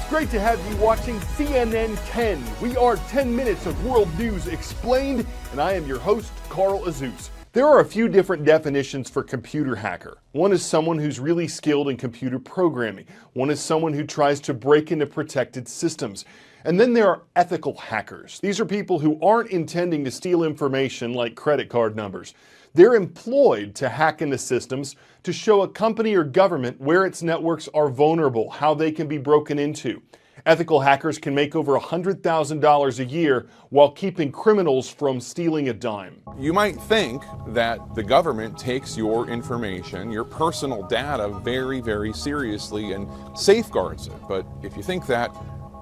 Great to have you watching CNN 10. We are 10 minutes of world news explained, and I am your host, Carl Azuz. There are a few different definitions for computer hacker. One is someone who's really skilled in computer programming. One is someone who tries to break into protected systems. And then there are ethical hackers. These are people who aren't intending to steal information like credit card numbers. They're employed to hack into systems to show a company or government where its networks are vulnerable, how they can be broken into. Ethical hackers can make over $100,000 a year while keeping criminals from stealing a dime. You might think that the government takes your information, your personal data, very, very seriously and safeguards it. But if you think that,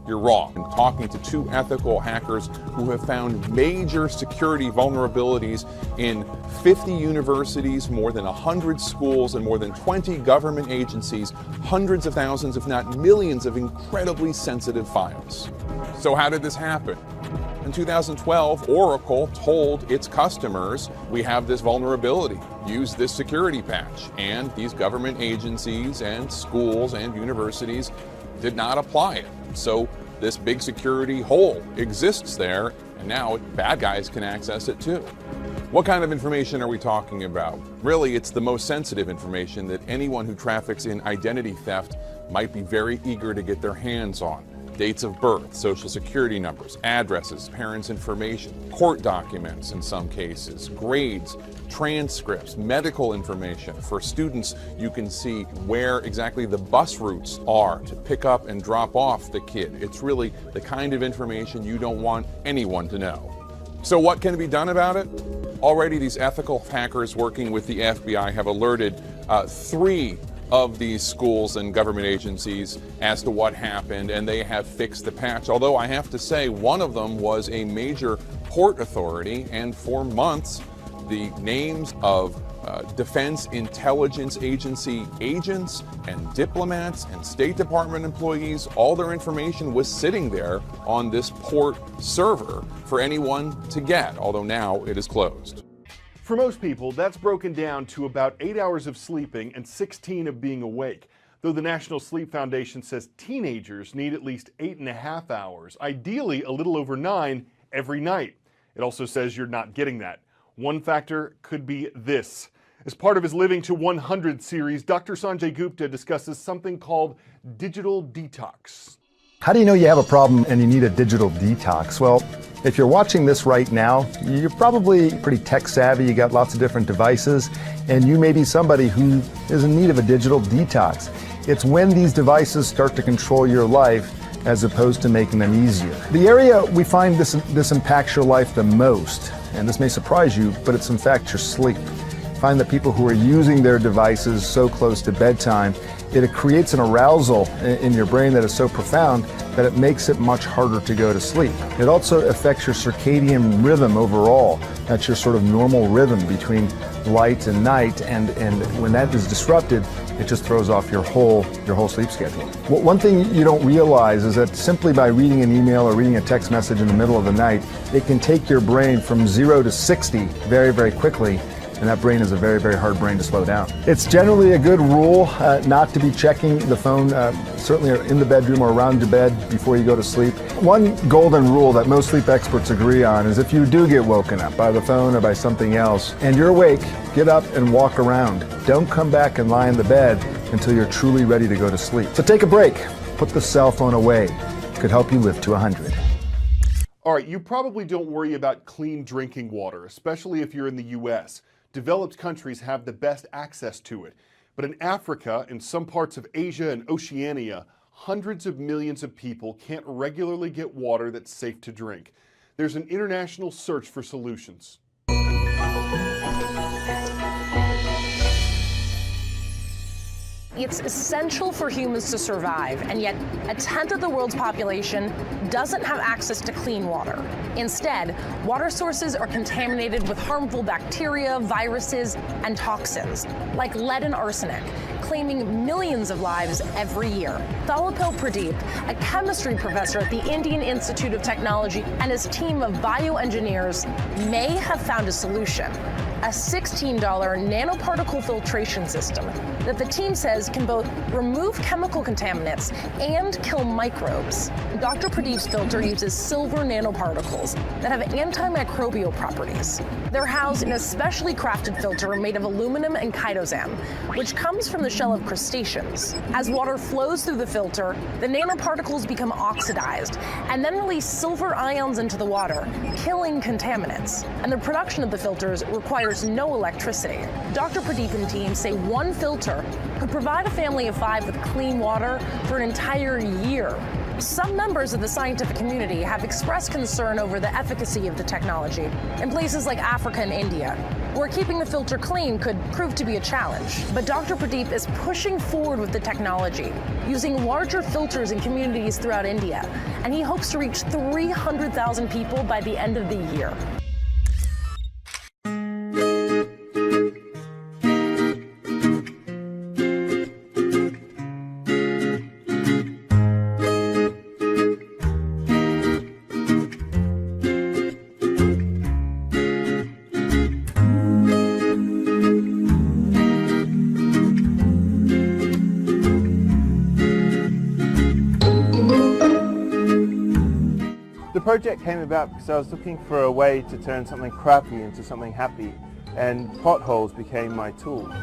you're wrong. I'm talking to two ethical hackers who have found major security vulnerabilities in 50 universities, more than 100 schools, and more than 20 government agencies, hundreds of thousands, if not millions, of incredibly sensitive files. So how did this happen? In 2012, Oracle told its customers, we have this vulnerability, use this security patch. And these government agencies and schools and universities did not apply it. So this big security hole exists there, and now bad guys can access it too. What kind of information are we talking about? Really, it's the most sensitive information that anyone who traffics in identity theft might be very eager to get their hands on. Dates of birth, social security numbers, addresses, parents' information, court documents in some cases, grades, transcripts, medical information. For students, you can see where exactly the bus routes are to pick up and drop off the kid. It's really the kind of information you don't want anyone to know. So what can be done about it? Already these ethical hackers working with the FBI have alerted 3 of these schools and government agencies as to what happened, and they have fixed the patch. Although I have to say, one of them was a major port authority, and for months, the names of Defense Intelligence Agency agents and diplomats and State Department employees, all their information was sitting there on this port server for anyone to get, although now it is closed. For most people, that's broken down to about 8 hours of sleeping and 16 of being awake. Though the National Sleep Foundation says teenagers need at least 8.5 hours, ideally a little over 9 every night. It also says you're not getting that. One factor could be this. As part of his Living to 100 series, Dr. Sanjay Gupta discusses something called digital detox. How do you know you have a problem and you need a digital detox? Well, if you're watching this right now, you're probably pretty tech savvy, you got lots of different devices, and you may be somebody who is in need of a digital detox. It's when these devices start to control your life as opposed to making them easier. The area we find this impacts your life the most, and this may surprise you, but it's in fact your sleep. Find that people who are using their devices so close to bedtime, it creates an arousal in your brain that is so profound that it makes it much harder to go to sleep. It also affects your circadian rhythm overall. That's your sort of normal rhythm between light and night, and when that is disrupted, it just throws off your whole sleep schedule. One thing you don't realize is that simply by reading an email or reading a text message in the middle of the night, it can take your brain from 0 to 60 very, very quickly. And that brain is a very, very hard brain to slow down. It's generally a good rule not to be checking the phone, certainly in the bedroom or around your bed before you go to sleep. One golden rule that most sleep experts agree on is if you do get woken up by the phone or by something else and you're awake, get up and walk around. Don't come back and lie in the bed until you're truly ready to go to sleep. So take a break. Put the cell phone away. It could help you live to 100. All right, you probably don't worry about clean drinking water, especially if you're in the U.S. Developed countries have the best access to it. But in Africa, in some parts of Asia and Oceania, hundreds of millions of people can't regularly get water that's safe to drink. There's an international search for solutions. It's essential for humans to survive, and yet 1/10 of the world's population doesn't have access to clean water. Instead, water sources are contaminated with harmful bacteria, viruses, and toxins, like lead and arsenic, claiming millions of lives every year. Thalapil Pradeep, a chemistry professor at the Indian Institute of Technology, and his team of bioengineers may have found a solution. A $16 nanoparticle filtration system that the team says can both remove chemical contaminants and kill microbes. Dr. Pradeep's filter uses silver nanoparticles that have antimicrobial properties. They're housed in a specially crafted filter made of aluminum and chitosan, which comes from the shell of crustaceans. As water flows through the filter, the nanoparticles become oxidized and then release silver ions into the water, killing contaminants. And the production of the filters requires no electricity. Dr. Pradeep and team say one filter could provide a family of 5 with clean water for an entire year. Some members of the scientific community have expressed concern over the efficacy of the technology in places like Africa and India, where keeping the filter clean could prove to be a challenge. But Dr. Pradeep is pushing forward with the technology, using larger filters in communities throughout India, and he hopes to reach 300,000 people by the end of the year. The project came about because I was looking for a way to turn something crappy into something happy, and potholes became my tool. I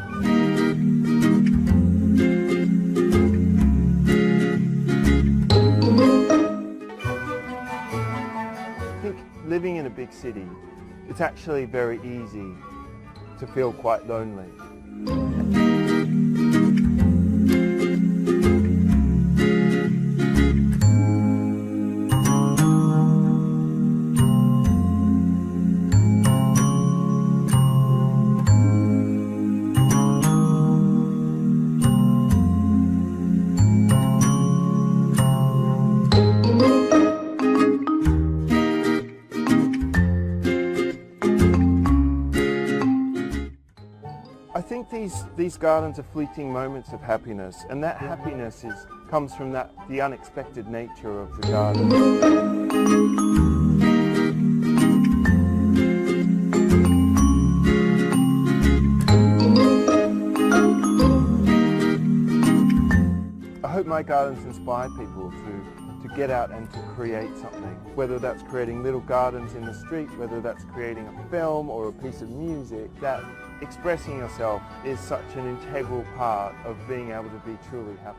think living in a big city, it's actually very easy to feel quite lonely. I think these gardens are fleeting moments of happiness, and that happiness comes from the unexpected nature of the garden. I hope my gardens inspire people to get out and to create something, whether that's creating little gardens in the street, whether that's creating a film or a piece of music. That expressing yourself is such an integral part of being able to be truly happy.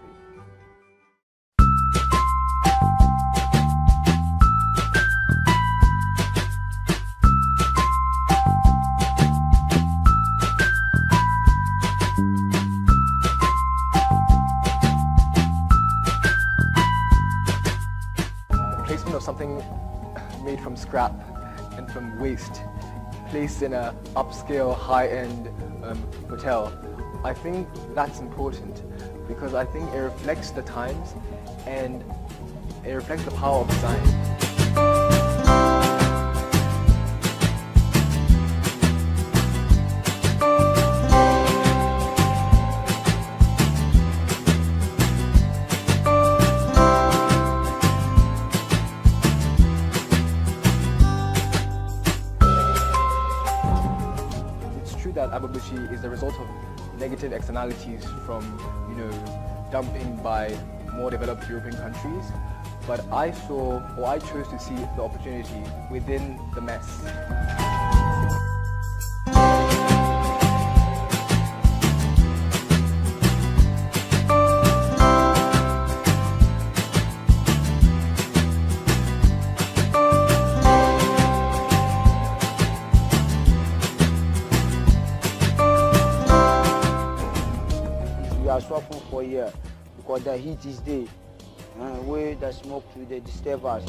Placement of something made from scrap and from waste, placed in an upscale, high-end hotel. I think that's important because I think it reflects the times and it reflects the power of design. That ababushi is the result of negative externalities from, dumping by more developed European countries. But I chose to see the opportunity within the mess. We are swapping for a year because the heat is there and where the smoke will disturb us.